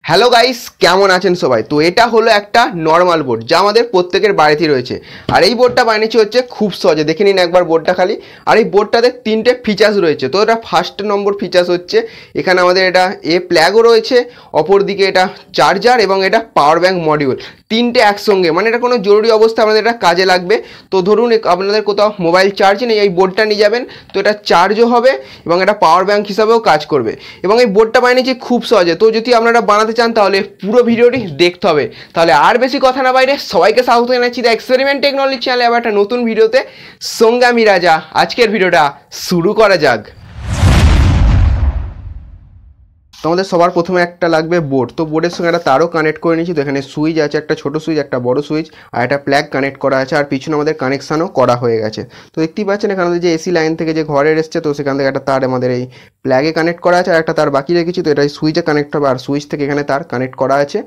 Hello guys, কেমন আছেন সবাই? তো এটা হলো একটা নর্মাল বোর্ড যা আমাদের প্রত্যেকের বাড়িতেই রয়েছে। আর এই বোর্ডটা বানিয়েছি হচ্ছে খুব সহজে, দেখে নিন একবার বোর্ডটা খালি। আর এই বোর্ডটাতে তিনটে ফিচার্স রয়েছে। তো এটা ফার্স্ট নম্বর ফিচার্স হচ্ছে এখানে আমাদের এটা প্ল্যাগও রয়েছে, অপরদিকে এটা চার্জার এবং এটা পাওয়ার ব্যাঙ্ক মডিউল, তিনটে একসঙ্গে। মানে এটা কোনো জরুরি অবস্থা আমাদের এটা কাজে লাগবে। তো ধরুন আপনাদের কোথাও মোবাইল চার্জ নেই, এই বোর্ডটা নিয়ে যাবেন, তো এটা চার্জও হবে এবং এটা পাওয়ার ব্যাঙ্ক হিসাবেও কাজ করবে। এবং এই বোর্ডটা বানিয়েছি খুব সহজে। তো যদি আপনারা বানাতে চান তাহলে পুরো ভিডিওটি দেখতে হবে। তাহলে আর বেশি কথা না বাইরে সবাইকে স্বাগত জানাচ্ছি দ্য এক্সপেরিমেন্ট টেকনোলজি চ্যানেলে আবার একটা নতুন ভিডিওতে। সঙ্গে আমি রাজা। আজকের ভিডিওটা শুরু করা যাক। তোমাদের সবার প্রথমে একটা লাগবে বোর্ড। তো বোর্ডের সঙ্গে একটা তারও কানেক্ট করে নিয়েছি। তো এখানে সুইচ আছে, একটা ছোটো সুইচ, একটা বড় সুইচ, আর একটা প্লাগ কানেক্ট করা আছে। আর পিছনে আমাদের কানেকশানও করা হয়ে গেছে। তো দেখতেই পাচ্ছেন এখানে যে এসি লাইন থেকে যে ঘরের এসছে, তো সেখান থেকে একটা তার আমাদের এই প্লাগে কানেক্ট করা আছে, আর একটা তার বাকি রেখেছি। তো এটা সুইচে কানেক্ট হবে, আর সুইচ থেকে এখানে তার কানেক্ট করা আছে।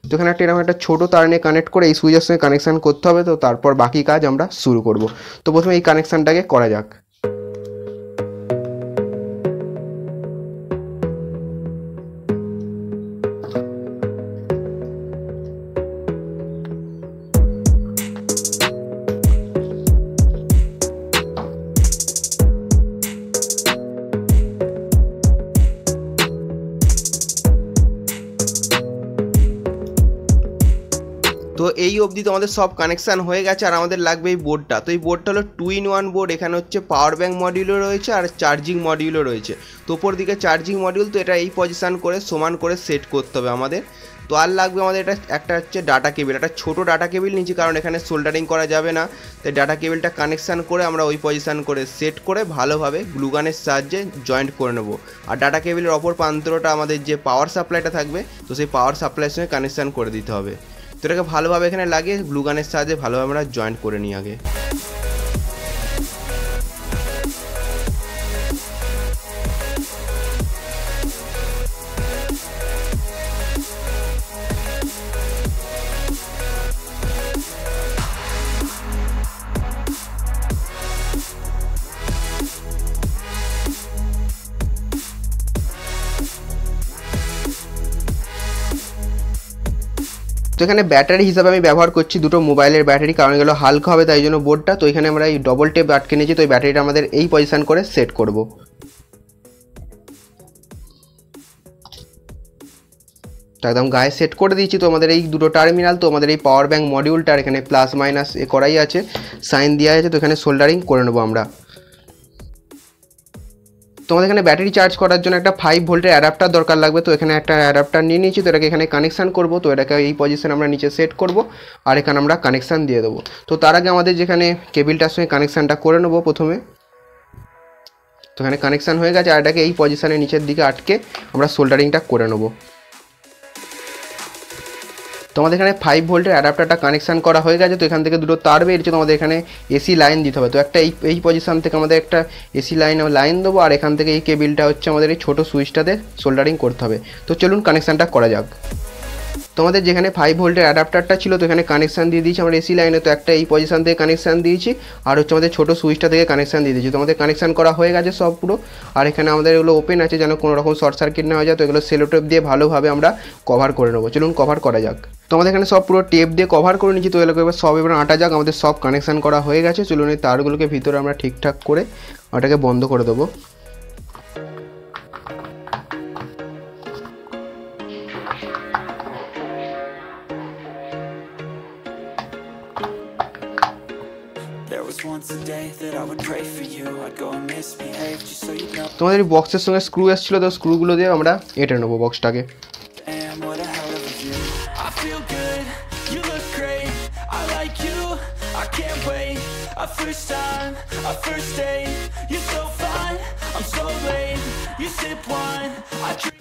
তো এখানে একটা এরকম একটা ছোটো তার নিয়ে কানেক্ট করে এই সুইচের সঙ্গে কানেকশান করতে হবে। তো তারপর বাকি কাজ আমরা শুরু করব। তো প্রথমে এই কানেকশানটাকে করা যাক। তো এই অবধি তো আমাদের সব কানেকশান হয়ে গেছে। আর আমাদের লাগবে এই বোর্ডটা। তো এই বোর্ডটা হলো 2-in-1 বোর্ড। এখানে হচ্ছে পাওয়ার ব্যাঙ্ক মডিউলও রয়েছে আর চার্জিং মডিউলও রয়েছে। তো ওপর দিকে চার্জিং মডিউল, তো এটা এই পজিশান করে সমান করে সেট করতে হবে আমাদের। তো আর লাগবে আমাদের এটা একটা হচ্ছে ডাটা কেবিল, একটা ছোটো ডাটা কেবিল নিচ্ছি, কারণ এখানে সোল্ডারিং করা যাবে না। তাই ডাটা কেবিলটা কানেকশান করে আমরা ওই পজিশান করে সেট করে ভালোভাবে গ্লুগানের সাহায্যে জয়েন্ট করে নেব। আর ডাটা কেবিলের অপর প্রান্তটা আমাদের যে পাওয়ার সাপ্লাইটা থাকবে, তো সেই পাওয়ার সাপ্লাইয়ের সঙ্গে কানেকশান করে দিতে হবে। তো এটাকে ভালোভাবে এখানে লাগিয়ে গ্লুগানের সাহায্যে ভালোভাবে আমরা জয়েন্ট করে নিই আগে। তো এখানে ব্যাটারি হিসাবে আমি ব্যবহার করছি দুটো মোবাইলের ব্যাটারি, কারণ এগুলো হালকা হবে তাই জন্য বোর্ডটা। তো এখানে আমরা এই ডবল টেপ আটকে নিয়েছি। তো এই ব্যাটারিটা আমাদের এই পজিশন করে সেট করব। তো একদম গায়ে সেট করে দিয়েছি। তো আমাদের এই দুটো টার্মিনাল, তো আমাদের এই পাওয়ার ব্যাঙ্ক মডিউলটার এখানে প্লাস মাইনাস করাই আছে, সাইন দেওয়া আছে। তো এখানে সোল্ডারিং করে নেবো আমরা। তোমাদের এখানে ব্যাটারি চার্জ করার জন্য একটা 5 ভোল্টের অ্যাডাপ্টার দরকার লাগবে। তো এখানে একটা অ্যাডাপ্টার নিয়ে নিয়েছি। তো এটাকে এখানে কানেকশান করব। তো এটাকে এই পজিশন আমরা নিচে সেট করব, আর এখানে আমরা কানেকশান দিয়ে দেবো। তো তার আগে আমাদের যেখানে কেবিলটার সঙ্গে কানেকশানটা করে নেবো প্রথমে। তো এখানে কানেকশান হয়ে গেছে, আর এটাকে এই পজিশানে নিচের দিকে আটকে আমরা সোল্ডারিংটা করে নেবো। তো আমাদের এখানে 5 ভোল্টের অ্যাডাপ্টারটা কানেকশান করা হয়ে গেছে। তো এখান থেকে দুটো তার বেরিয়েছে। তো আমাদের এখানে এসি লাইন দিতে হবে। তো একটা এই পজিশান থেকে আমাদের একটা এসি লাইন দেবো, আর এখান থেকে এই কেবিলটা হচ্ছে আমাদের এই ছোটো সুইচটাতে সোল্ডারিং করতে হবে। তো চলুন কানেকশানটা করা যাক। তো আমাদের যেখানে 5 ভোল্টের অ্যাডাপ্টারটা ছিল, তো এখানে কানেকশান দিয়ে দিয়েছি আমরা এসি লাইনে। তো একটা এই পজিশান থেকে কানেকশান দিয়েছি, আর হচ্ছে আমাদের ছোটো সুইচটা থেকে কানেকশান দিয়ে দিয়েছি। তো আমাদের কানেকশান করা হয়ে গেছে সব পুরো। আর এখানে আমাদের এগুলো ওপেন আছে যেন কোনো রকম শর্ট সার্কিট না হয়ে যায়। তো এগুলো সেলো টেপ দিয়ে ভালোভাবে আমরা কভার করে নেবো। চলুন কভার করা যাক। তো আমাদের এখানে সব পুরো টেপ দিয়ে কভার করে নিচ্ছি। তো এগুলোকে এবার সব আটা যাক। আমাদের সব কানেকশান করা হয়ে গেছে। চলুন এই তারগুলোকে ভিতরে আমরা ঠিকঠাক করে ওটাকে বন্ধ করে দেবো। তোমাদের এই বক্সের সঙ্গে স্ক্রু এসেছিলো, তো স্ক্রুগুলো দিয়ে আমরা এঁটে নেবো বক্সটাকে।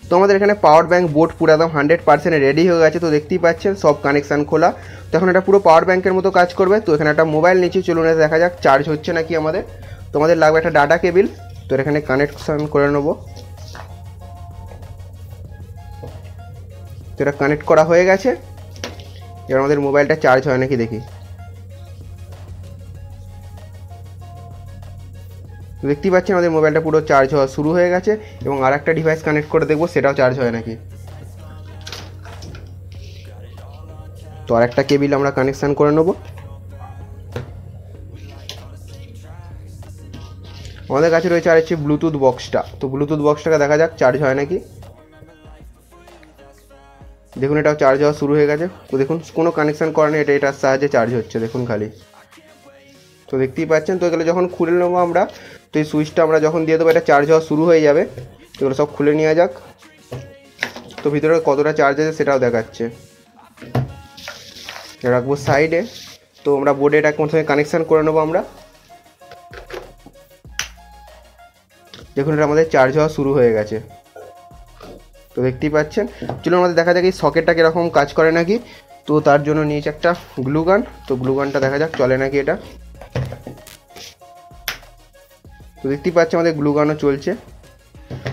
তো আমাদের এখানে পাওয়ার ব্যাঙ্ক বোর্ড পুরো একদম 100% রেডি হয়ে গেছে। তো দেখতেই পাচ্ছেন সব কানেকশান খোলা। তো এখন এটা পুরো পাওয়ার ব্যাঙ্কের মতো কাজ করবে। তো এখানে একটা মোবাইল নিচে, চলুন দেখা যাক চার্জ হচ্ছে নাকি আমাদের। তো আমাদের লাগবে একটা ডাটা কেবিল। তো এখানে কানেকশান করে নেবো। তো এটা কানেক্ট করা হয়ে গেছে। এবার আমাদের মোবাইলটা চার্জ হয় নাকি দেখি। দেখতেই পাচ্ছেন আমাদের মোবাইলটা পুরো চার্জ হওয়া শুরু হয়ে গেছে। এবং আর একটা ডিভাইস কানেক্ট করে দেখবো সেটাও চার্জ হয় নাকি। তো আর একটা কেবিল আমরা কানেকশান করে নেব। আমাদের কাছে রয়েছে আর হচ্ছে ব্লুটুথ বক্সটা। তো ব্লুটুথ বক্সটাকে দেখা যাক চার্জ হয় নাকি। দেখুন এটাও চার্জ হওয়া শুরু হয়ে গেছে। তো দেখুন কোনো কানেকশান করা নেই, এটার সাহায্যে চার্জ হচ্ছে দেখুন খালি। তো দেখতেই পাচ্ছেন। তো এগুলো যখন খুলে নেবো আমরা, তো এই সুইচটা আমরা যখন দিয়ে দেবো এটা চার্জ হওয়া শুরু হয়ে যাবে। তো এগুলো সব খুলে নেওয়া যাক। তো ভিতরে কতটা চার্জ আছে সেটাও দেখাচ্ছে। রাখবো সাইডে। তো আমরা বোর্ডে এটা প্রথমে কানেকশান করে নেবো আমরা। দেখুন এটা আমাদের চার্জ হওয়া শুরু হয়ে গেছে। তো দেখতেই পাচ্ছেন। চলুন আমাদের দেখা যাক এই সকেটটা কীরকম কাজ করে নাকি। তো তার জন্য নিয়েছি একটা গ্লু গান। তো গ্লু গানটা দেখা যাক চলে নাকি এটা। তো দেখতেই পাচ্ছি আমাদের গ্লু গানও চলছে।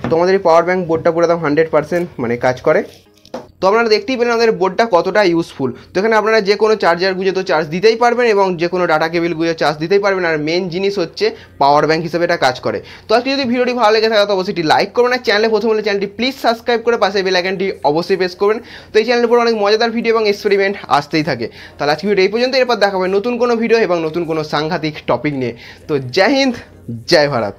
তো আমাদের এই পাওয়ার ব্যাঙ্ক বোর্ডটা পুরো একদম 100% মানে কাজ করে। তো আপনারা দেখতেই পেলেন আমাদের বোর্ডটা কতটা ইউজফুল। তো এখানে আপনারা যে কোনো চার্জার গুঁজে তো চার্জ দিতেই পারবেন এবং যে কোনো ডাটা কেবিল গুঁজে চার্জ দিতেই পারবেন। আর মেন জিনিস হচ্ছে পাওয়ার ব্যাঙ্ক হিসেবে এটা কাজ করে। তো আজকে যদি ভিডিওটি ভালো লেগে থাকে তো অবশ্যই একটি লাইক করবেন। আর চ্যানেলে প্রথম হলে চ্যানেলটি প্লিজ সাবস্ক্রাইব করে পাশে বেল আইকনটি অবশ্যই প্রেস করবেন। তো এই চ্যানেলের উপর অনেক মজাদার ভিডিও এবং এক্সপেরিমেন্ট আসতেই থাকে। তাহলে আজকে ভিডিও এই পর্যন্ত। এরপর দেখা হবে নতুন কোনো ভিডিও এবং নতুন কোনো সাংঘাতিক টপিক নিয়ে। তো জয় হিন্দ, জয় ভারত।